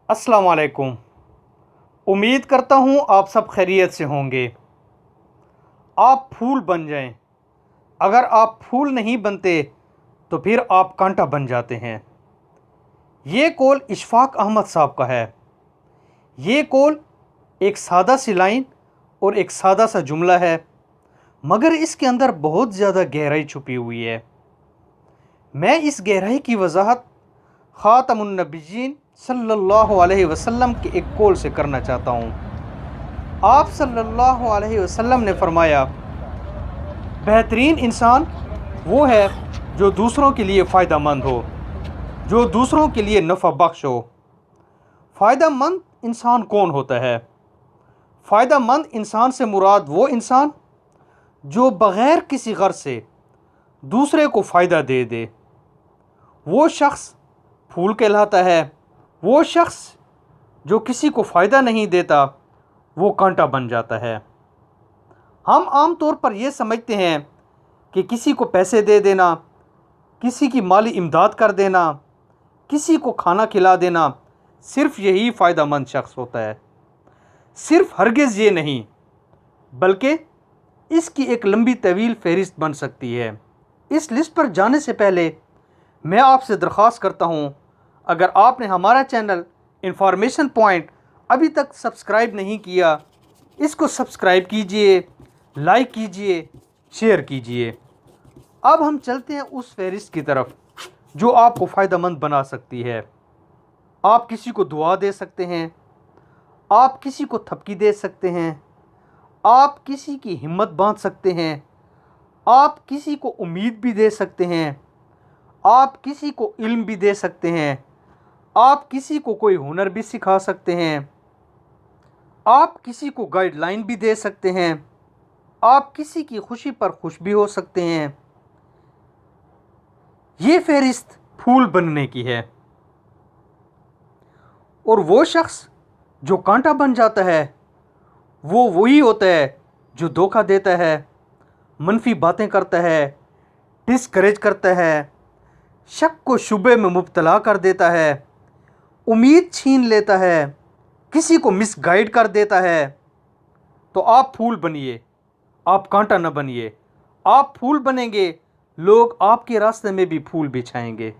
अस्सलाम वालेकुम। उम्मीद करता हूँ आप सब खैरियत से होंगे। आप फूल बन जाएं। अगर आप फूल नहीं बनते तो फिर आप कांटा बन जाते हैं। ये कौल इशफाक अहमद साहब का है। ये कौल एक सादा सी लाइन और एक सादा सा जुमला है, मगर इसके अंदर बहुत ज़्यादा गहराई छुपी हुई है। मैं इस गहराई की वजाहत ख़ातमुन नबिय्यीन सल्लल्लाहु अलैहि वसल्लम के एक कौल से करना चाहता हूँ। आप सल्लल्लाहु अलैहि वसल्लम ने फरमाया, बेहतरीन इंसान वो है जो दूसरों के लिए फ़ायदा मंद हो, जो दूसरों के लिए नफ़ा बख्श हो। फ़ायदा मंद इंसान कौन होता है? फ़ायदा मंद इंसान से मुराद वो इंसान जो बग़ैर किसी गर्ज़ से दूसरे को फ़ायदा दे दे। वो शख्स फूल कहलाता है। वो शख्स जो किसी को फ़ायदा नहीं देता वो कांटा बन जाता है। हम आम तौर पर यह समझते हैं कि किसी को पैसे दे देना, किसी की माली इमदाद कर देना, किसी को खाना खिला देना, सिर्फ़ यही फ़ायदामंद शख्स होता है। सिर्फ़ हरगिज़ ये नहीं, बल्कि इसकी एक लंबी तवील फ़हरिस्त बन सकती है। इस लिस्ट पर जाने से पहले मैं आपसे दरख्वास्त करता हूँ, अगर आपने हमारा चैनल इंफॉर्मेशन पॉइंट अभी तक सब्सक्राइब नहीं किया, इसको सब्सक्राइब कीजिए, लाइक कीजिए, शेयर कीजिए। अब हम चलते हैं उस फहरिस्त की तरफ जो आपको फ़ायदेमंद बना सकती है। आप किसी को दुआ दे सकते हैं, आप किसी को थपकी दे सकते हैं, आप किसी की हिम्मत बांध सकते हैं, आप किसी को उम्मीद भी दे सकते हैं, आप किसी को इल्म भी दे सकते हैं, आप किसी को कोई हुनर भी सिखा सकते हैं, आप किसी को गाइडलाइन भी दे सकते हैं, आप किसी की खुशी पर खुश भी हो सकते हैं। ये फहरिस्त फूल बनने की है। और वो शख्स जो कांटा बन जाता है वो वही होता है जो धोखा देता है, मनफी बातें करता है, डिस्करेज करता है, शक को शुबे में मुब्तला कर देता है, उम्मीद छीन लेता है, किसी को मिसगाइड कर देता है। तो आप फूल बनिए, आप कांटा न बनिए। आप फूल बनेंगे, लोग आपके रास्ते में भी फूल बिछाएंगे।